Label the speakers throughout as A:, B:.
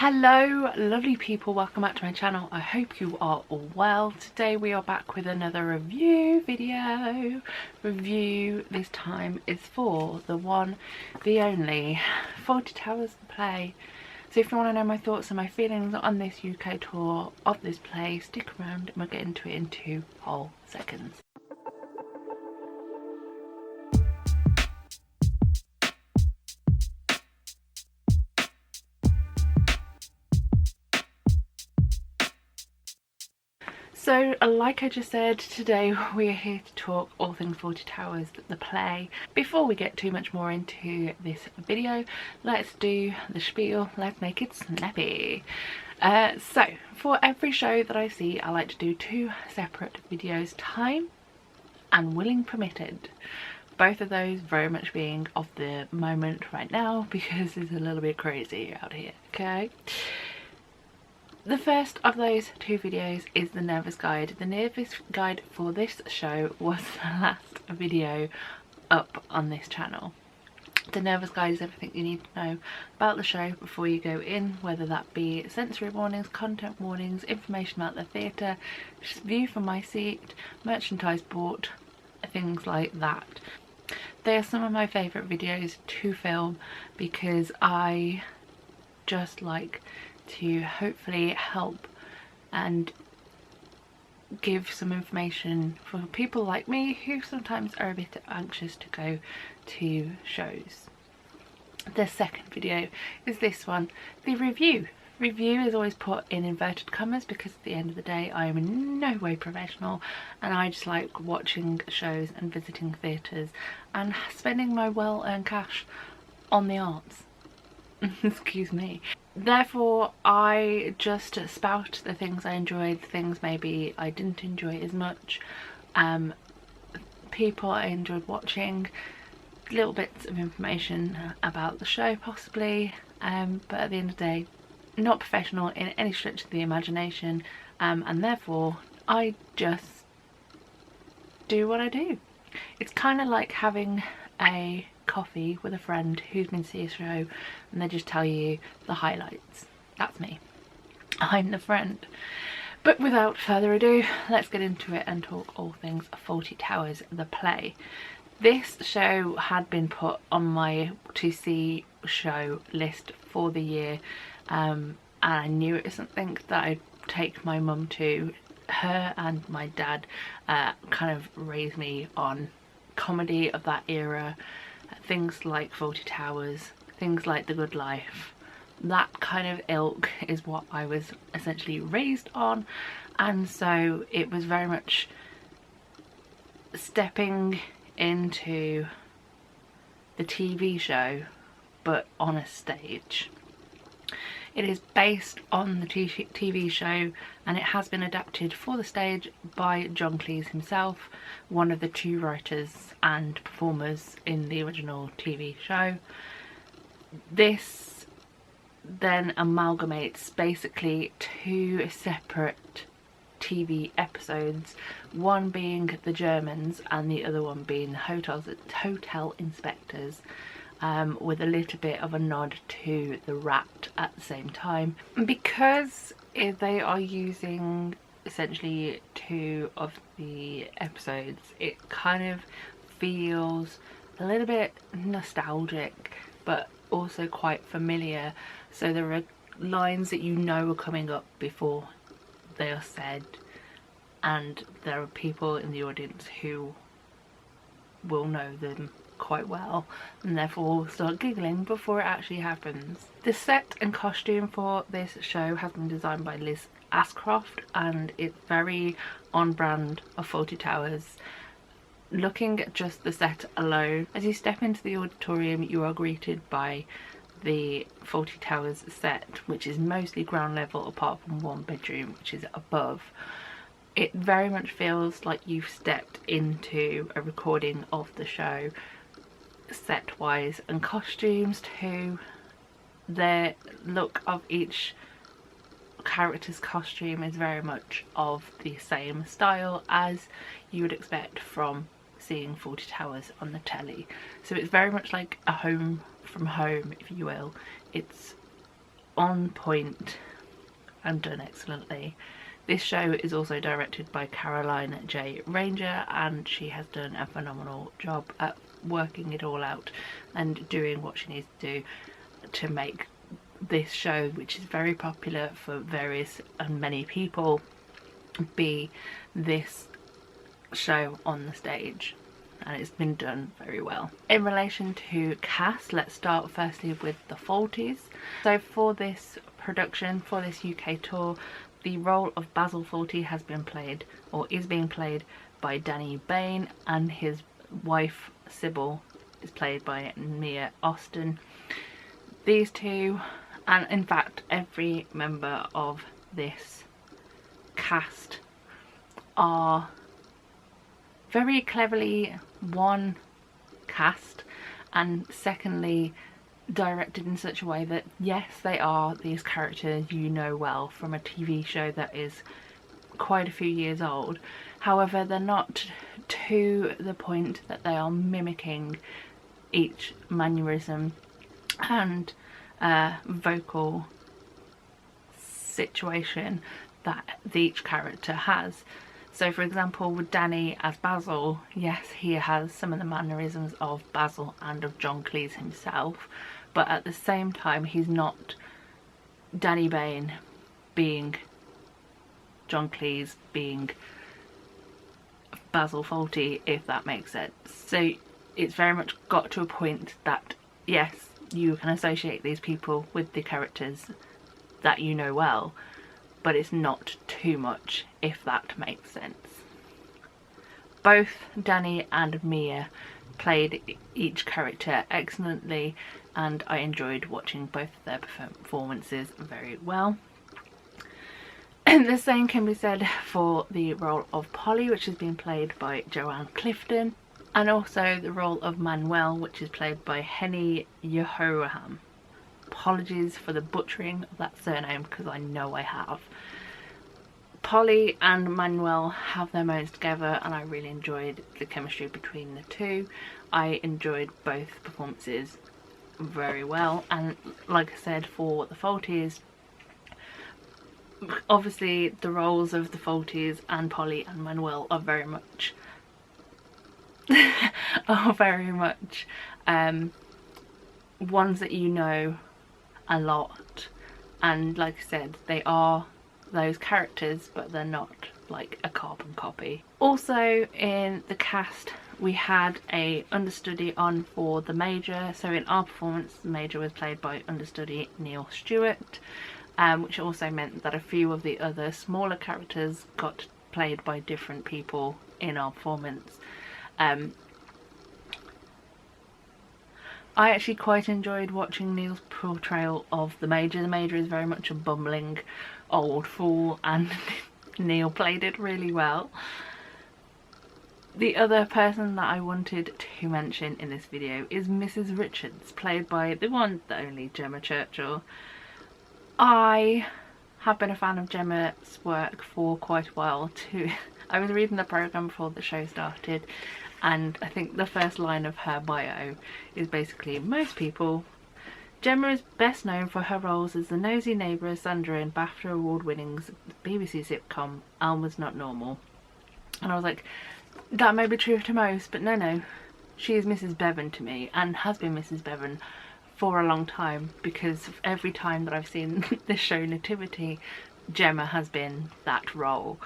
A: Hello lovely people, welcome back to my channel. I hope you are all well. Today we are back with another review video. This time is for the one, the only Fawlty Towers the play. So if you want to know my thoughts and my feelings on this UK tour of this play, stick around and we'll get into it in 2 whole seconds. So, like I just said, today we are here to talk all things Fawlty Towers, the play. Before we get too much more into this video, let's do the spiel, let's make it snappy. So, for every show that I see, I like to do 2 separate videos, time and willing permitted. Both of those very much being of the moment right now because it's a little bit crazy out here, okay? The first of those 2 videos is the Nervous Guide. The Nervous Guide for this show was the last video up on this channel. The Nervous Guide is everything you need to know about the show before you go in, whether that be sensory warnings, content warnings, information about the theatre, view from my seat, merchandise bought, things like that. They are some of my favourite videos to film because I just like to hopefully help and give some information for people like me who sometimes are a bit anxious to go to shows. The second video is this one, the review. Review is always put in inverted commas because at the end of the day I am in no way professional and I just like watching shows and visiting theatres and spending my well-earned cash on the arts. Excuse me. Therefore I just spout the things I enjoyed, the things maybe I didn't enjoy as much, people I enjoyed watching, little bits of information about the show possibly, but at the end of the day not professional in any stretch of the imagination, and therefore I just do what I do. It's kind of like having a coffee with a friend who's been to see a show and they just tell you the highlights. That's me. I'm the friend. But without further ado, let's get into it and talk all things Fawlty Towers the play. This show had been put on my to see show list for the year, and I knew it was something that I'd take my mum to. Her and my dad kind of raised me on comedy of that era, things like Fawlty Towers, things like The Good Life. That kind of ilk is what I was essentially raised on, and so it was very much stepping into the TV show but on a stage. It is based on the TV show and it has been adapted for the stage by John Cleese himself, one of the 2 writers and performers in the original TV show. This then amalgamates basically 2 separate TV episodes, one being the Germans and the other one being the hotel inspectors, with a little bit of a nod to the Rat at the same time. Because they are using essentially 2 of the episodes, it kind of feels a little bit nostalgic but also quite familiar, so there are lines that you know are coming up before they are said, and there are people in the audience who will know them quite well and therefore will start giggling before it actually happens. The set and costume for this show has been designed by Liz Ashcroft and it's very on brand of Fawlty Towers. Looking at just the set alone, as you step into the auditorium you are greeted by the Fawlty Towers set, which is mostly ground level apart from one bedroom which is above. It very much feels like you've stepped into a recording of the show, set wise and costumes too. The look of each character's costume is very much of the same style as you would expect from seeing Fawlty Towers on the telly. So it's very much like a home from home, if you will. It's on point and done excellently. This show is also directed by Caroline J. Ranger, and she has done a phenomenal job at working it all out and doing what she needs to do to make this show, which is very popular for various and many people, be this show on the stage. And it's been done very well. In relation to cast, let's start firstly with the Fawltys. So for this production, for this UK tour, the role of Basil Fawlty has been played, or is being played, by Danny Bain, and his wife Sybil is played by Mia Austin. These two, and in fact every member of this cast, are very cleverly, one, cast, and secondly directed in such a way that yes, they are these characters you know well from a TV show that is quite a few years old. However, they're not to the point that they are mimicking each mannerism and vocal situation that each character has. So for example, with Danny as Basil, yes, he has some of the mannerisms of Basil and of John Cleese himself, but at the same time he's not Danny Bain being John Cleese being Basil Fawlty, if that makes sense. So it's very much got to a point that yes, you can associate these people with the characters that you know well, but it's not too much, if that makes sense. Both Danny and Mia played each character excellently, and I enjoyed watching both of their performances very well. The same can be said for the role of Polly, which has been played by Joanne Clifton, and also the role of Manuel, which is played by Henny Yehoram. Apologies for the butchering of that surname, because I know I have. Polly and Manuel have their moments together, and I really enjoyed the chemistry between the two. I enjoyed both performances very well, and like I said, for the Fawltys, obviously the roles of the Fawltys and Polly and Manuel are very much ones that you know a lot, and like I said, they are those characters, but they're not like a carbon copy. Also in the cast we had a understudy on for the Major. So in our performance, the Major was played by understudy Neil Stewart, which also meant that a few of the other smaller characters got played by different people in our performance. I actually quite enjoyed watching Neil's portrayal of the Major. The Major is very much a bumbling old fool, and Neil played it really well. The other person that I wanted to mention in this video is Mrs. Richards, played by the one, the only Gemma Churchill. I have been a fan of Gemma's work for quite a while too. I was reading the programme before the show started, and I think the first line of her bio is basically, most people. Gemma is best known for her roles as the nosy neighbour Sandra in BAFTA award-winning BBC sitcom Alma's Not Normal. And I was like, that may be true to most, but no, she is Mrs. Bevan to me, and has been Mrs. Bevan for a long time, because every time that I've seen this show Nativity, Gemma has been that role.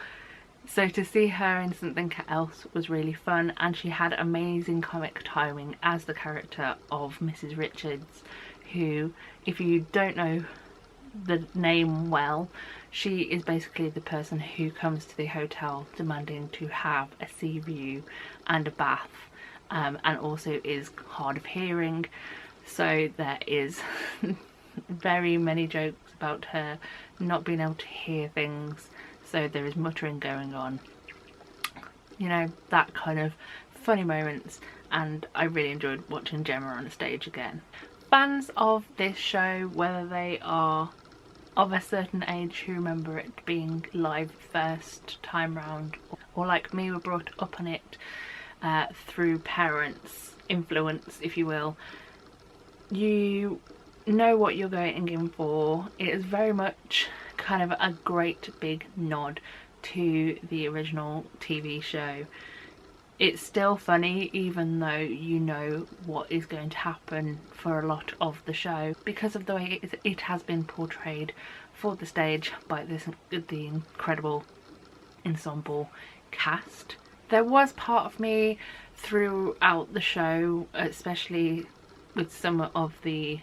A: So to see her in something else was really fun, and she had amazing comic timing as the character of Mrs. Richards, who, if you don't know the name well, she is basically the person who comes to the hotel demanding to have a sea view and a bath, and also is hard of hearing. So there is very many jokes about her not being able to hear things, so there is muttering going on, you know, that kind of funny moments, and I really enjoyed watching Gemma on the stage again. Fans of this show, whether they are of a certain age who remember it being live first time round, or like me were brought up on it through parents' influence, if you will, you know what you're going in for. It is very much kind of a great big nod to the original TV show. It's still funny even though you know what is going to happen for a lot of the show because of the way it has been portrayed for the stage by the incredible ensemble cast. There was part of me throughout the show, especially with some of the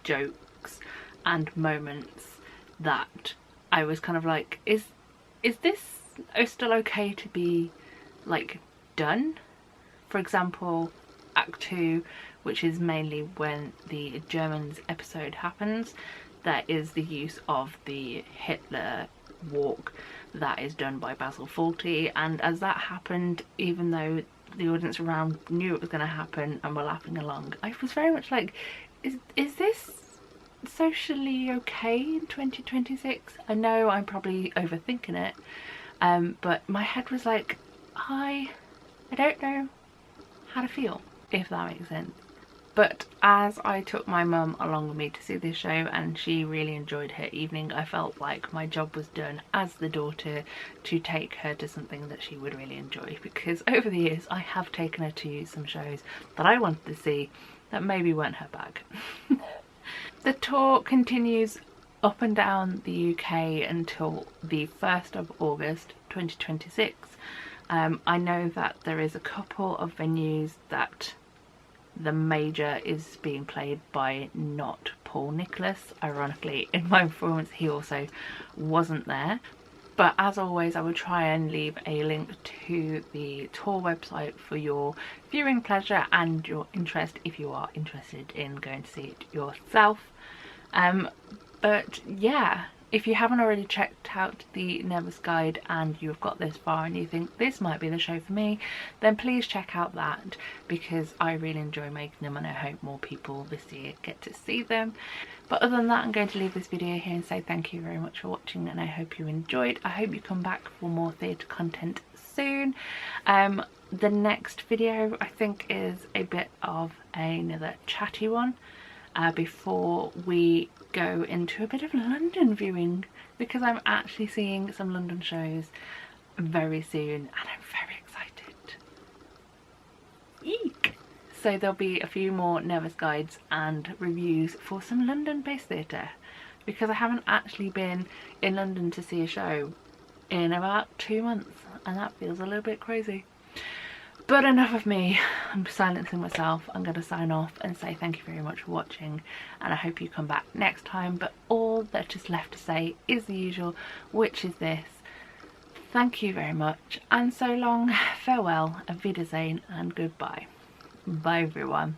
A: jokes and moments, that I was kind of like, is this still okay to be like done? For example, Act 2, which is mainly when the Germans episode happens, there is the use of the Hitler walk that is done by Fawlty, and as that happened, even though the audience around knew it was going to happen and were laughing along, I was very much like, is this socially okay in 2026? I know I'm probably overthinking it, but my head was like, I don't know how to feel, if that makes sense. But as I took my mum along with me to see this show and she really enjoyed her evening, I felt like my job was done as the daughter to take her to something that she would really enjoy, because over the years I have taken her to some shows that I wanted to see that maybe weren't her bag. The tour continues up and down the UK until the 1st of August 2026. I know that there is a couple of venues that the major is being played by not Paul Nicholas. Ironically, in my performance he also wasn't there. But as always, I will try and leave a link to the tour website for your viewing pleasure and your interest if you are interested in going to see it yourself. But yeah, if you haven't already checked out the Nervous Guide and you've got this far and you think this might be the show for me, then please check out that, because I really enjoy making them and I hope more people this year get to see them. But other than that, I'm going to leave this video here and say thank you very much for watching, and I hope you enjoyed. I hope you come back for more theatre content soon. The next video I think is a bit of another chatty one before we go into a bit of London viewing, because I'm actually seeing some London shows very soon and I'm very excited. Eek! So there'll be a few more Nervous Guides and reviews for some London based theatre, because I haven't actually been in London to see a show in about 2 months and that feels a little bit crazy. But enough of me, I'm silencing myself. I'm going to sign off and say thank you very much for watching, and I hope you come back next time. But all that is left to say is the usual, which is this: thank you very much, and so long, farewell, auf Wiedersehen, and goodbye. Bye everyone.